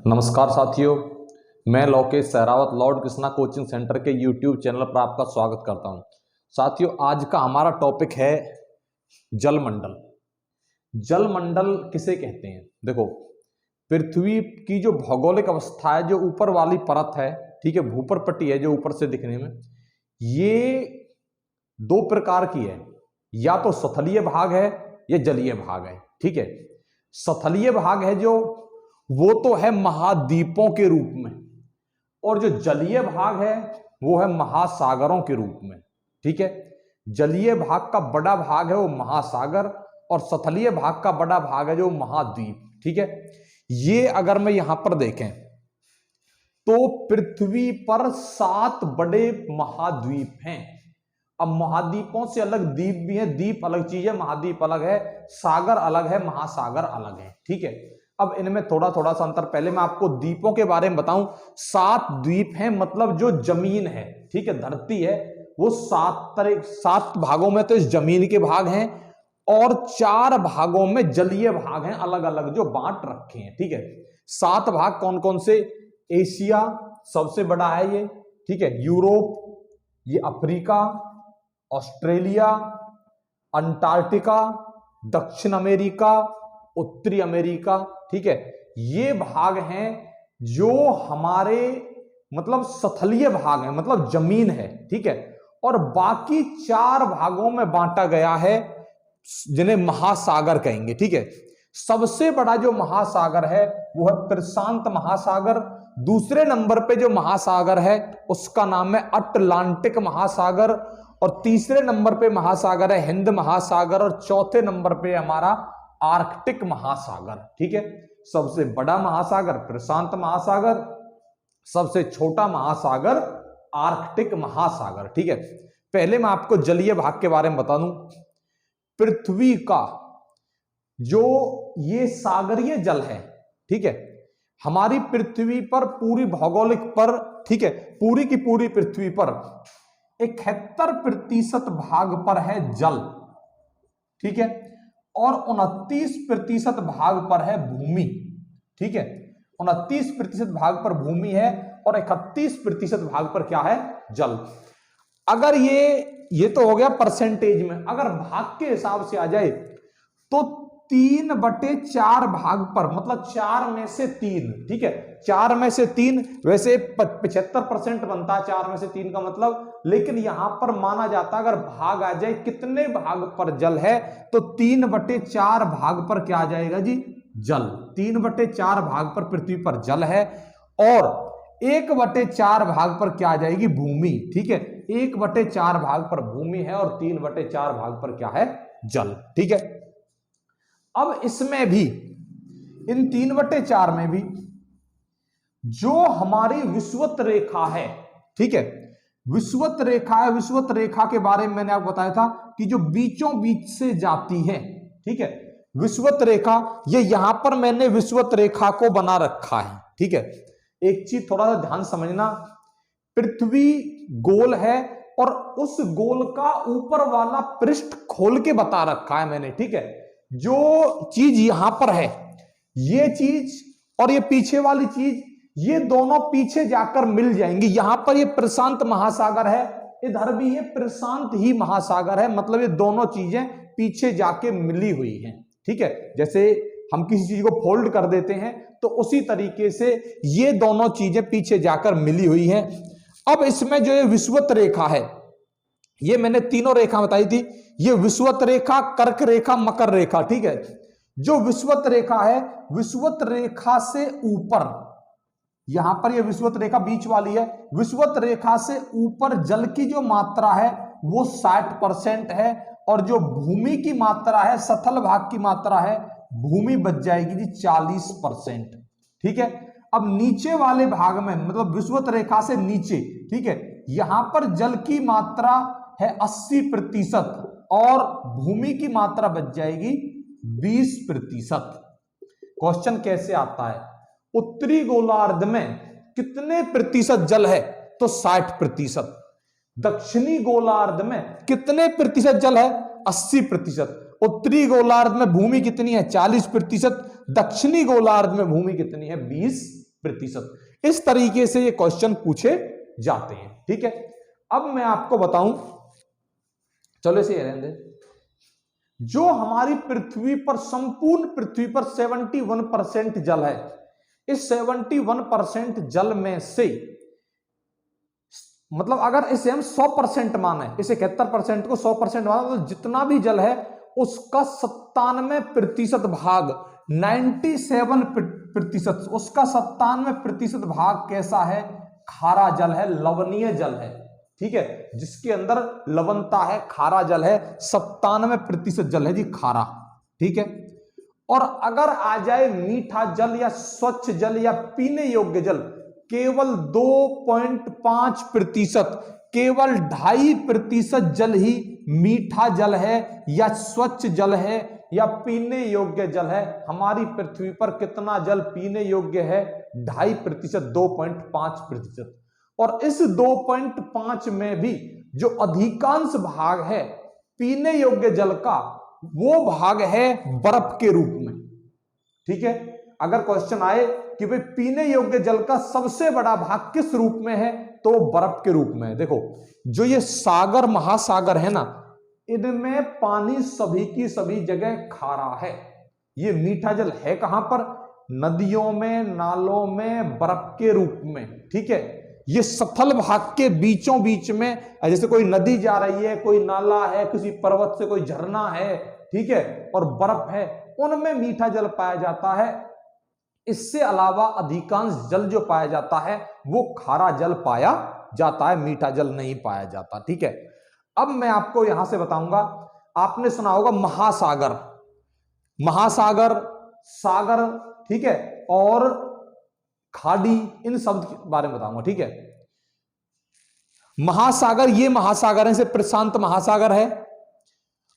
नमस्कार साथियों, मैं Lokesh Sehrawat Lord Krishna coaching centre के यूट्यूब चैनल पर आपका स्वागत करता हूं। साथियों, आज का हमारा टॉपिक है जलमंडल। जलमंडल किसे कहते हैं? देखो, पृथ्वी की जो भौगोलिक अवस्था है, जो ऊपर वाली परत है, ठीक है, भूपर पट्टी है जो ऊपर से दिखने में, ये दो प्रकार की है। या तो सतलीय भाग है या जलीय भाग है। ठीक है, सतलीय भाग है जो वो तो है महाद्वीपों के रूप में, और जो जलीय भाग है वो है महासागरों के रूप में। ठीक है, जलीय भाग का बड़ा भाग है वो महासागर, और सतलीय भाग का बड़ा भाग है जो महाद्वीप। ठीक है, ये अगर मैं यहां पर देखें तो पृथ्वी पर 7 बड़े महाद्वीप हैं। अब महाद्वीपों से अलग द्वीप भी है, द्वीप अलग चीज है, महाद्वीप अलग है, सागर अलग है, महासागर अलग है। ठीक है, अब इनमें थोड़ा थोड़ा सा अंतर। पहले मैं आपको द्वीपों के बारे में बताऊं। 7 द्वीप हैं, मतलब जो जमीन है, ठीक है, धरती है, वो 7 भागों में तो इस जमीन के भाग हैं, और 4 भागों में जलीय भाग हैं, अलग अलग जो बांट रखे हैं। ठीक है, 7 भाग कौन कौन से? एशिया सबसे बड़ा है ये, ठीक है, यूरोप, ये अफ्रीका, ऑस्ट्रेलिया, अंटार्कटिका, दक्षिण अमेरिका, उत्तरी अमेरिका। ठीक है, ये भाग हैं जो हमारे मतलब सतलीय भाग हैं, मतलब जमीन है। ठीक है, और बाकी 4 भागों में बांटा गया है जिन्हें महासागर कहेंगे। ठीक है, सबसे बड़ा जो महासागर है वो है प्रशांत महासागर। दूसरे नंबर पे जो महासागर है उसका नाम है अटलांटिक महासागर, और तीसरे नंबर पे महासागर है हिंद महासागर, और चौथे नंबर पे हमारा आर्कटिक महासागर। ठीक है, सबसे बड़ा महासागर प्रशांत महासागर, सबसे छोटा महासागर आर्कटिक महासागर। ठीक है, पहले मैं आपको जलीय भाग के बारे में बता दूं। पृथ्वी का जो ये सागरीय जल है, ठीक है, हमारी पृथ्वी पर पूरी भौगोलिक पर, ठीक है, पूरी की पूरी पृथ्वी पर 71% भाग पर है जल। ठीक है, और 29% भाग पर है भूमि। ठीक है, 29% भाग पर भूमि है और 31% भाग पर क्या है? जल। अगर ये तो हो गया परसेंटेज में। अगर भाग के हिसाब से आ जाए तो 3/4 भाग पर, मतलब 4 में से 3। ठीक है, 4 में से 3, वैसे 75% बनता है 4 में से 3 का मतलब, लेकिन यहां पर माना जाता है अगर भाग आ जाए कितने भाग पर जल है तो 3/4 भाग पर क्या आ जाएगा जी? जल। 3/4 भाग पर पृथ्वी पर जल है, और 1/4 भाग पर क्या आ जाएगी? भूमि। ठीक है, 1/4 भाग पर भूमि है और 3/4 भाग पर क्या है? जल। ठीक है, अब इसमें भी, इन 3/4 में भी जो हमारी विषुवत रेखा है, ठीक है, विषुवत रेखा है, विषुवत रेखा के बारे में मैंने आपको बताया था कि जो बीचों बीच से जाती है, ठीक है, विषुवत रेखा, ये यहां पर मैंने विषुवत रेखा को बना रखा है। ठीक है, एक चीज थोड़ा सा ध्यान समझना, पृथ्वी गोल है और उस गोल का ऊपर वाला पृष्ठ खोल के बता रखा है मैंने। ठीक है, जो चीज यहां पर है, ये चीज और ये पीछे वाली चीज, ये दोनों पीछे जाकर मिल जाएंगी। यहां पर ये प्रशांत महासागर है, इधर भी ये प्रशांत ही महासागर है, मतलब ये दोनों चीजें पीछे जाके मिली हुई हैं। ठीक है, जैसे हम किसी चीज को फोल्ड कर देते हैं तो उसी तरीके से ये दोनों चीजें पीछे जाकर मिली हुई हैं। अब इसमें जो ये विषुवत रेखा है, ये मैंने तीनों रेखा बताई थी, ये विषुवत रेखा, कर्क रेखा, मकर रेखा। ठीक है, जो विषुवत रेखा है, विषुवत रेखा से ऊपर, यहां पर ये विषुवत रेखा बीच वाली है, विषुवत रेखा से ऊपर जल की जो मात्रा है वो 60% है, और जो भूमि की मात्रा है, सतल भाग की मात्रा है, भूमि बच जाएगी जी 40%। ठीक है, अब नीचे वाले भाग में, मतलब विषुवत रेखा से नीचे, ठीक है, यहां पर जल की मात्रा है 80% और भूमि की मात्रा बच जाएगी 20%। क्वेश्चन कैसे आता है? उत्तरी गोलार्ध में कितने प्रतिशत जल है? तो 60%। दक्षिणी गोलार्ध में कितने प्रतिशत जल है? 80%। उत्तरी गोलार्ध में भूमि कितनी है? 40%। दक्षिणी गोलार्ध में भूमि कितनी है? 20%। प्रतिशत। इस तरीके से ये क्वेश्चन पूछे जाते हैं। ठीक है, अब मैं आपको बताऊं, चलो इसे रहने दे। जो हमारी पृथ्वी पर, संपूर्ण पृथ्वी पर 71% जल है, इस 71% जल में से, मतलब अगर इसे हम 100% माने, इस 71% को 100% माने, तो जितना भी जल है उसका 97% भाग, 97%, उसका 97% भाग कैसा है? खारा जल है, लवणीय जल है। ठीक है, जिसके अंदर लवणता है, खारा जल है, 97% जल है जी खारा। ठीक है, और अगर आ जाए मीठा जल या स्वच्छ जल या पीने योग्य जल, केवल 2.5%, केवल 2.5% जल ही मीठा जल है या स्वच्छ जल है या पीने योग्य जल है। हमारी पृथ्वी पर कितना जल पीने योग्य है? 2.5%, 2.5%। और इस 2.5 में भी जो अधिकांश भाग है पीने योग्य जल का, वो भाग है बर्फ के रूप में। ठीक है, अगर क्वेश्चन आए कि भाई पीने योग्य जल का सबसे बड़ा भाग किस रूप में है, तो बर्फ के रूप में है। देखो, जो ये सागर महासागर है ना, इनमें पानी सभी की सभी जगह खारा है। ये मीठा जल है कहां पर? नदियों में, नालों में, बर्फ के रूप में। ठीक है, ये सथल भाग के बीचों बीच में, जैसे कोई नदी जा रही है, कोई नाला है, किसी पर्वत से कोई झरना है, ठीक है, और बर्फ है, उनमें मीठा जल पाया जाता है। इससे अलावा अधिकांश जल जो पाया जाता है वो खारा जल पाया जाता है, मीठा जल नहीं पाया जाता। ठीक है, अब मैं आपको यहां से बताऊंगा, आपने सुना होगा महासागर, महासागर, सागर, ठीक है, और खाड़ी, इन शब्द के बारे में बताऊंगा। ठीक है, महासागर, ये महासागर है, जैसे प्रशांत महासागर है,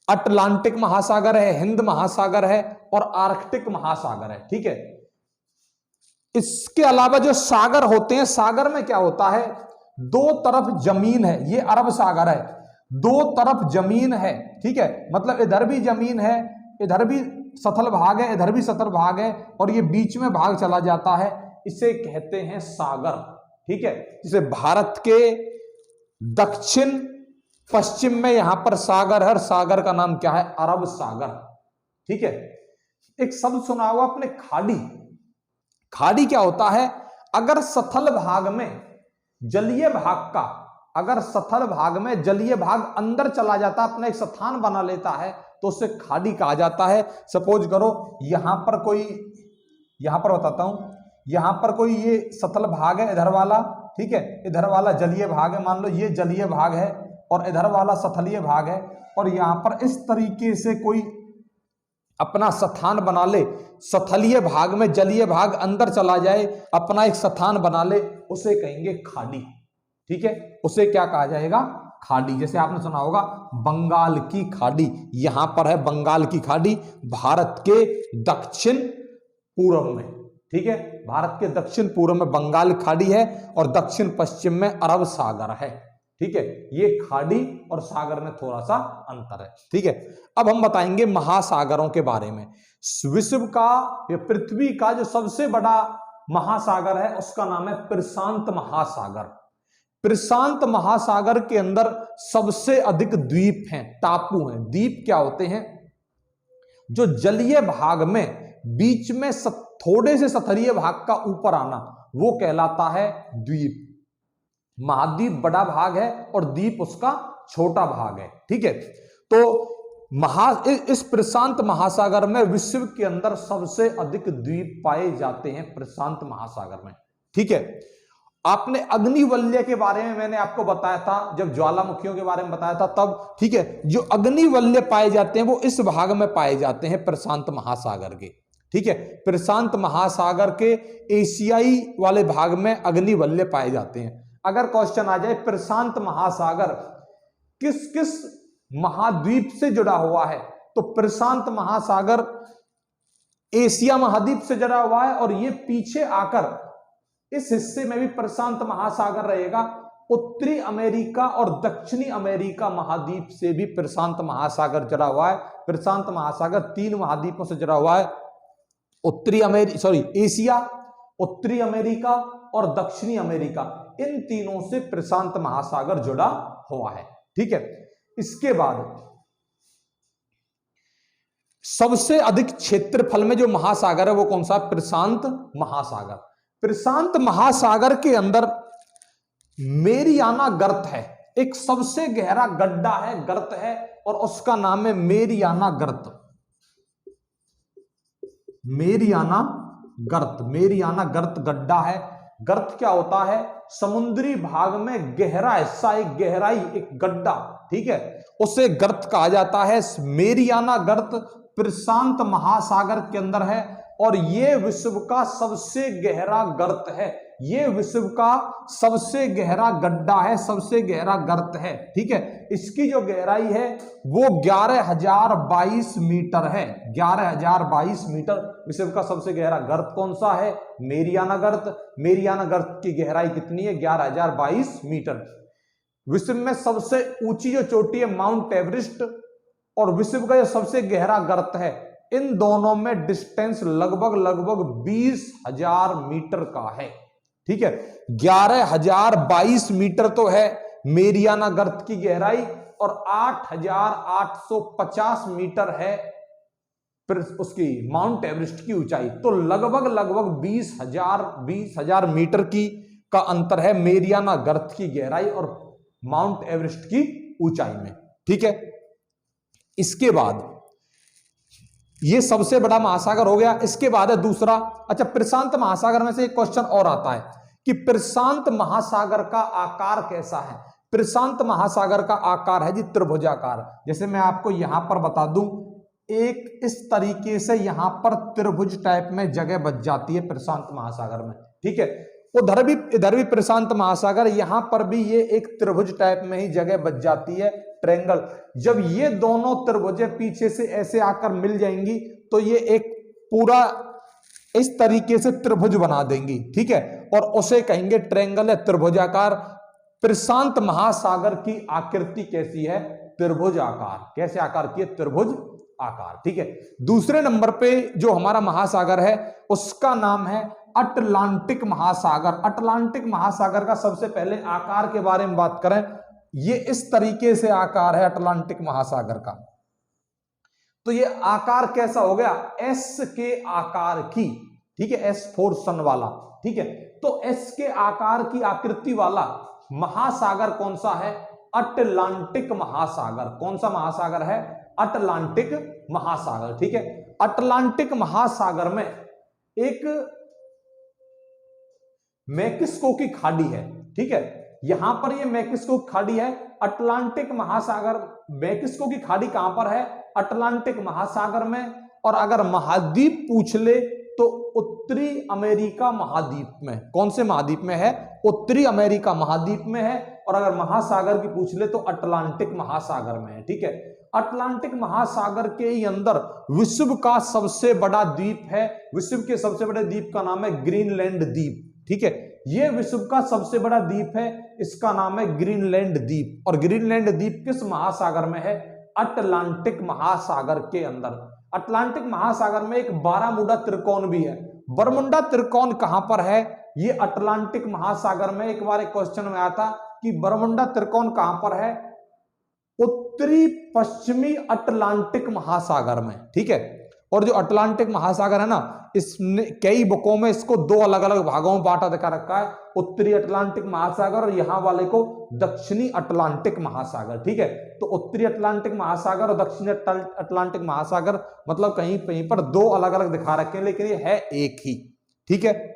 अटलांटिक महासागर है, हिंद महासागर है, और आर्कटिक महासागर है। ठीक है, इसके अलावा जो सागर होते हैं, सागर में क्या होता है? दो तरफ जमीन है, ये अरब सागर है, दो तरफ जमीन है। ठीक है, मतलब इधर भी जमीन है, इधर भी सतल भाग है, इधर भी सतल भाग है, और ये बीच में भाग चला जाता है, इसे कहते हैं सागर। ठीक है, जिसे भारत के दक्षिण पश्चिम में यहां पर सागर है, सागर का नाम क्या है? अरब सागर। ठीक है, एक शब्द सुना होगा आपने, खाड़ी। खाड़ी क्या होता है? अगर सथल भाग में जलीय भाग का, अगर सथल भाग में जलीय भाग अंदर चला जाता, अपना एक स्थान बना लेता है, तो उसे खाड़ी कहा जाता है। सपोज करो यहां पर कोई, यहां पर बताता हूं, यहां पर कोई ये सतल भाग है इधर वाला, ठीक है, इधर वाला जलीय भाग है, मान लो ये जलीय भाग है और इधर वाला सथलीय भाग है, और यहां पर इस तरीके से कोई अपना स्थान बना ले, सथलीय भाग में जलीय भाग अंदर चला जाए, अपना एक स्थान बना ले, उसे कहेंगे खाड़ी। ठीक है, उसे क्या कहा जाएगा? खाड़ी। जैसे आपने सुना होगा बंगाल की खाड़ी, यहां पर है बंगाल की खाड़ी, भारत के दक्षिण पूर्व में। ठीक है, भारत के दक्षिण पूर्व में बंगाल खाड़ी है और दक्षिण पश्चिम में अरब सागर है। ठीक है, ये खाड़ी और सागर में थोड़ा सा अंतर है। ठीक है, अब हम बताएंगे महासागरों के बारे में। विश्व का या पृथ्वी का जो सबसे बड़ा महासागर है उसका नाम है प्रशांत महासागर। प्रशांत महासागर के अंदर सबसे अधिक द्वीप हैं, टापू हैं। द्वीप क्या होते हैं? जो जलीय भाग में बीच में थोड़े से सतहीय भाग का ऊपर आना, वो कहलाता है द्वीप। महाद्वीप बड़ा भाग है और द्वीप उसका छोटा भाग है। ठीक है, तो इस प्रशांत महासागर में विश्व के अंदर सबसे अधिक द्वीप पाए जाते हैं, प्रशांत महासागर में। ठीक है, आपने अग्निवलय के बारे में मैंने आपको बताया था, जब ज्वालामुखियों के बारे में बताया था तब। ठीक है, जो अग्निवलय पाए जाते हैं वो इस भाग में पाए जाते हैं, प्रशांत महासागर के। ठीक है, प्रशांत महासागर के एशियाई वाले भाग में अग्निवलय पाए जाते हैं। अगर क्वेश्चन आ जाए प्रशांत महासागर किस किस महाद्वीप से जुड़ा हुआ है, तो प्रशांत महासागर एशिया महाद्वीप से जुड़ा हुआ है, और ये पीछे आकर इस हिस्से में भी प्रशांत महासागर रहेगा। उत्तरी अमेरिका और दक्षिणी अमेरिका महाद्वीप से भी प्रशांत महासागर जुड़ा हुआ है। प्रशांत महासागर 3 महाद्वीपों से जुड़ा हुआ है, उत्तरी एशिया, उत्तरी अमेरिका और दक्षिणी अमेरिका, इन तीनों से प्रशांत महासागर जुड़ा हुआ है। ठीक है, इसके बाद सबसे अधिक क्षेत्रफल में जो महासागर है वो कौन सा? प्रशांत महासागर। प्रशांत महासागर के अंदर मेरियाना गर्त है, एक सबसे गहरा गड्ढा है, गर्त है, और उसका नाम है मेरियाना गर्त। मेरियाना गर्त, मेरियाना गर्त गड्ढा है। गर्त क्या होता है? समुद्री भाग में गहरा हिस्सा, एक गहराई, एक गड्ढा, ठीक है, उसे गर्त कहा जाता है। मेरियाना गर्त प्रशांत महासागर के अंदर है और यह विश्व का सबसे गहरा गर्त है। यह विश्व का सबसे गहरा गड्ढा है, सबसे गहरा गर्त है। ठीक है, इसकी जो गहराई है वो 11,022 मीटर है। 11,022 मीटर। विश्व का सबसे गहरा गर्त कौन सा है? मेरियाना गर्त। मेरियाना गर्त की गहराई कितनी है? 11,022 मीटर। विश्व में सबसे ऊंची जो चोटी है माउंट एवरेस्ट, और विश्व का जो सबसे गहरा गर्त है, इन दोनों में डिस्टेंस लगभग 20,000 मीटर का है। ठीक है, 11,022 मीटर तो है मेरियाना गर्त की गहराई, और 8,850 मीटर है उसकी माउंट एवरेस्ट की ऊंचाई। तो लगभग 20,000 मीटर की का अंतर है मेरियाना गर्त की गहराई और माउंट एवरेस्ट की ऊंचाई में। ठीक है, इसके बाद ये सबसे बड़ा महासागर हो गया। इसके बाद है दूसरा। अच्छा, प्रशांत महासागर में से एक क्वेश्चन और आता है कि प्रशांत महासागर का आकार कैसा है? प्रशांत महासागर का आकार है जी त्रिभुजाकार। जैसे मैं आपको यहां पर बता दूं, एक इस तरीके से यहां पर त्रिभुज टाइप में जगह बच जाती है प्रशांत महासागर में। ठीक है, इधर भी प्रशांत महासागर, यहां पर भी ये एक त्रिभुज टाइप में ही जगह बच जाती है, ट्रायंगल। जब ये दोनों त्रिभुजें पीछे से ऐसे आकर मिल जाएंगी तो ये एक पूरा इस तरीके से त्रिभुज बना देंगी। ठीक है, और उसे कहेंगे ट्रायंगल है, त्रिभुजाकार। प्रशांत महासागर की आकृति कैसी है? त्रिभुज आकार। कैसे आकार की है? त्रिभुज आकार। ठीक है, दूसरे नंबर पे जो हमारा महासागर है उसका नाम है अटलांटिक महासागर। अटलांटिक महासागर का सबसे पहले आकार के बारे में बात करें, ये इस तरीके से आकार है अटलांटिक महासागर का। तो ये आकार कैसा हो गया? एस के आकार की। ठीक है, एस फोर सन वाला। ठीक है, तो एस के आकार की आकृति वाला महासागर कौन सा है? अटलांटिक महासागर। कौन सा महासागर है? अटलांटिक महासागर। ठीक है, अटलांटिक महासागर में एक मैक्सिको की खाड़ी है। ठीक है, यहां पर ये मैक्सिको की खाड़ी है। अटलांटिक महासागर, मैक्सिको की खाड़ी कहां पर है? अटलांटिक महासागर में। और अगर महाद्वीप पूछ ले तो उत्तरी अमेरिका महाद्वीप में। कौन से महाद्वीप में है? उत्तरी अमेरिका महाद्वीप में है। और अगर महासागर की पूछ ले तो अटलांटिक महासागर में है। ठीक है, अटलांटिक महासागर के ही अंदर विश्व का सबसे बड़ा द्वीप है। विश्व के सबसे बड़े द्वीप का नाम है ग्रीनलैंड द्वीप। ठीक है, यह विश्व का सबसे बड़ा द्वीप है, इसका नाम है ग्रीनलैंड द्वीप। और ग्रीनलैंड द्वीप किस महासागर में है? अटलांटिक महासागर के अंदर। अटलांटिक महासागर में एक बारामुडा त्रिकोण भी है। बरमुंडा त्रिकोण कहां पर है? ये अटलांटिक महासागर में। एक बार एक क्वेश्चन में आया था कि बरमुंडा त्रिकोण कहां पर है? उत्तरी पश्चिमी अटलांटिक महासागर में। ठीक है, और जो अटलांटिक महासागर है ना, इसने कई बुकों में इसको दो अलग अलग भागों में बांटा दिखा रखा है, उत्तरी अटलांटिक महासागर और यहां वाले को दक्षिणी अटलांटिक महासागर। ठीक है, तो उत्तरी अटलांटिक महासागर और दक्षिणी अटलांटिक महासागर मतलब कहीं कहीं पर दो अलग अलग दिखा रखे हैं, लेकिन ये है एक ही। ठीक है,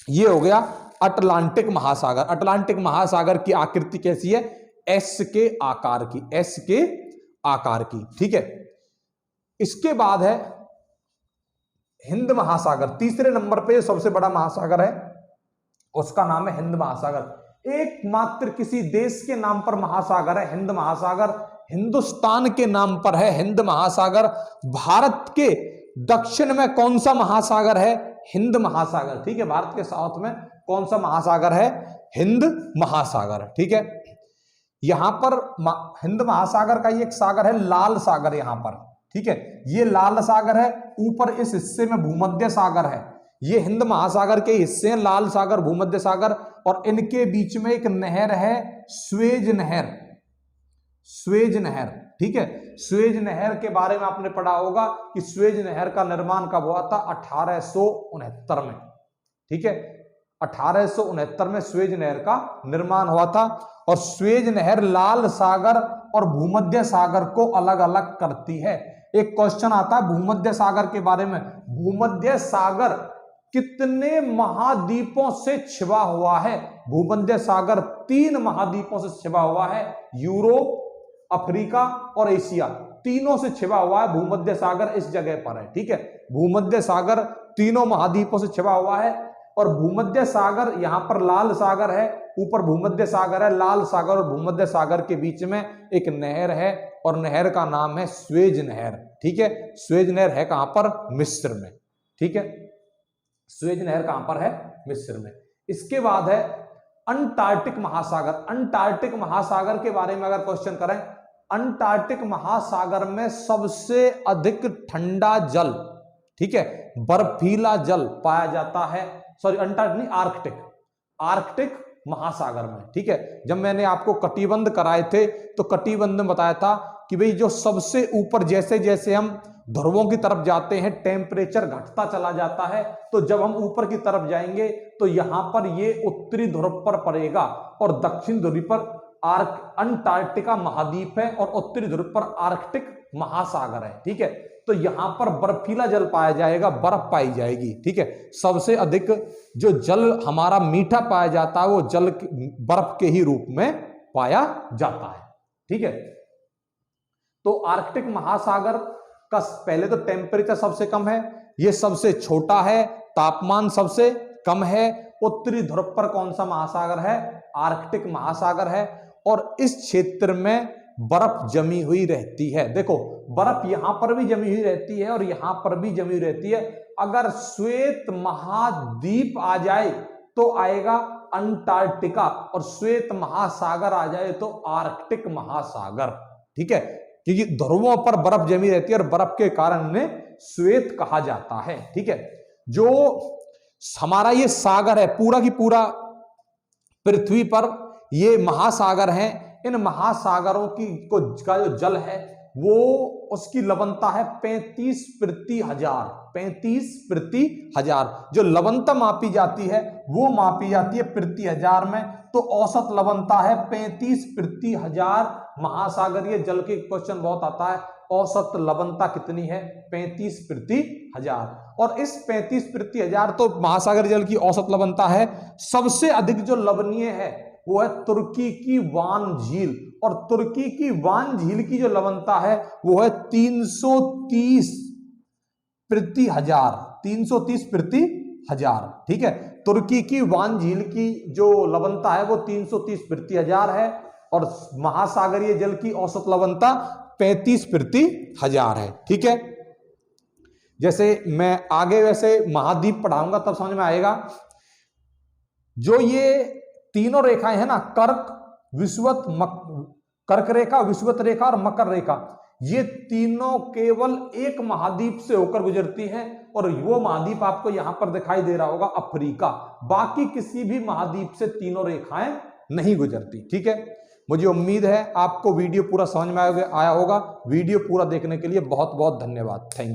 ये हो गया अटलांटिक महासागर। अटलांटिक महासागर की आकृति कैसी है? एस के आकार की। एस के आकार की। ठीक है, इसके बाद है हिंद महासागर। तीसरे नंबर पे सबसे बड़ा महासागर है, उसका नाम है हिंद महासागर। एकमात्र किसी देश के नाम पर महासागर है हिंद महासागर। हिंदुस्तान के नाम पर है हिंद महासागर। भारत के दक्षिण में कौन सा महासागर है? हिंद महासागर। ठीक है, भारत के साउथ में कौन सा महासागर है? हिंद महासागर। ठीक है, यहां पर हिंद महासागर का एक सागर है लाल सागर यहां पर। ठीक है, ये लाल सागर है। ऊपर इस हिस्से में भूमध्य सागर है। ये हिंद महासागर के हिस्से हैं, लाल सागर, भूमध्य सागर, और इनके बीच में एक नहर है, स्वेज नहर। स्वेज नहर, ठीक है। स्वेज नहर के बारे में आपने पढ़ा होगा कि स्वेज नहर का निर्माण कब हुआ था? 1869 में, ठीक है। 1869 में स्वेज नहर का निर्माण हुआ था। और स्वेज नहर लाल सागर और भूमध्य सागर को अलग अलग करती है। एक क्वेश्चन आता है भूमध्य सागर के बारे में, भूमध्य सागर कितने महाद्वीपों से छिपा हुआ है? भूमध्य सागर 3 महाद्वीपों से छिपा हुआ है, यूरोप, अफ्रीका और एशिया, तीनों से छिपा हुआ है भूमध्य सागर, इस जगह पर है, ठीक है। भूमध्य सागर तीनों महाद्वीपों से छिपा हुआ है। और भूमध्य सागर, यहां पर लाल सागर है, ऊपर भूमध्य सागर है, लाल सागर और भूमध्य सागर के बीच में एक नहर है और नहर का नाम है स्वेज नहर, ठीक है। स्वेज नहर है कहां पर? मिस्र में, ठीक है। स्वेज नहर कहां पर है? मिस्र में। इसके बाद है अंटार्कटिक महासागर। अंटार्कटिक महासागर के बारे में अगर क्वेश्चन करें, अंटार्कटिक महासागर में सबसे अधिक ठंडा जल, ठीक है, बर्फीला जल पाया जाता है। सॉरी, अंटार्कटिक नहीं, आर्कटिक, आर्कटिक महासागर में, ठीक है। जब मैंने आपको कटिबंध कराए थे तो कटिबंध में बताया था कि भाई जो सबसे ऊपर, जैसे जैसे हम ध्रुवों की तरफ जाते हैं टेम्परेचर घटता चला जाता है, तो जब हम ऊपर की तरफ जाएंगे तो यहां पर ये उत्तरी ध्रुव पर पड़ेगा और दक्षिण ध्रुव पर अंटार्कटिका महाद्वीप है और उत्तरी ध्रुव पर आर्कटिक महासागर है, ठीक है। तो यहां पर बर्फीला जल पाया जाएगा, बर्फ पाई जाएगी, ठीक है। सबसे अधिक जो जल हमारा मीठा पाया जाता है वो जल बर्फ के ही रूप में पाया जाता है, ठीक है। तो आर्कटिक महासागर का पहले तो टेम्परेचर सबसे कम है, ये सबसे छोटा है, तापमान सबसे कम है। उत्तरी ध्रुव पर कौन सा महासागर है? आर्कटिक महासागर है। और इस क्षेत्र में बर्फ जमी हुई रहती है। देखो, बर्फ यहां पर भी जमी हुई रहती है और यहां पर भी जमी हुई रहती है। अगर श्वेत महाद्वीप आ जाए तो आएगा अंटार्कटिका, और श्वेत महासागर आ जाए तो आर्कटिक महासागर, ठीक है। क्योंकि ध्रुवों पर बर्फ जमी रहती है और बर्फ के कारण इन्हें श्वेत कहा जाता है, ठीक है। जो हमारा ये सागर है, पूरा की पूरा पृथ्वी पर ये महासागर हैं। इन महासागरों का जो जल है वो, उसकी लवणता है 35 प्रति हजार। 35 प्रति हजार जो लवणता मापी जाती है वो मापी जाती है प्रति हजार में। तो औसत लवणता है 35 प्रति हजार। महासागरीय जल के क्वेश्चन बहुत आता है, औसत लवणता कितनी है? 35 प्रति हजार। और इस 35 प्रति हजार तो महासागरीय जल की औसत लवणता है। सबसे अधिक जो लवणीय है वो है तुर्की की वान झील, और तुर्की की वान झील की जो लवणता है वो है 330 प्रति हजार। 330 प्रति हजार, ठीक है। तुर्की की वान झील की जो लवणता है वो 330 प्रति हजार है और महासागरीय जल की औसत लवणता 35 प्रति हजार है, ठीक है। जैसे मैं आगे वैसे महाद्वीप पढ़ाऊंगा तब समझ में आएगा। जो ये तीनों रेखाएं है ना, कर्क, विषुवत, कर्क रेखा, विषुवत रेखा और मकर रेखा, ये तीनों केवल एक महाद्वीप से होकर गुजरती हैं और वो महाद्वीप आपको यहां पर दिखाई दे रहा होगा, अफ्रीका। बाकी किसी भी महाद्वीप से तीनों रेखाएं नहीं गुजरती, ठीक है। मुझे उम्मीद है आपको वीडियो पूरा समझ में आया होगा। वीडियो पूरा देखने के लिए बहुत बहुत धन्यवाद। Thank you.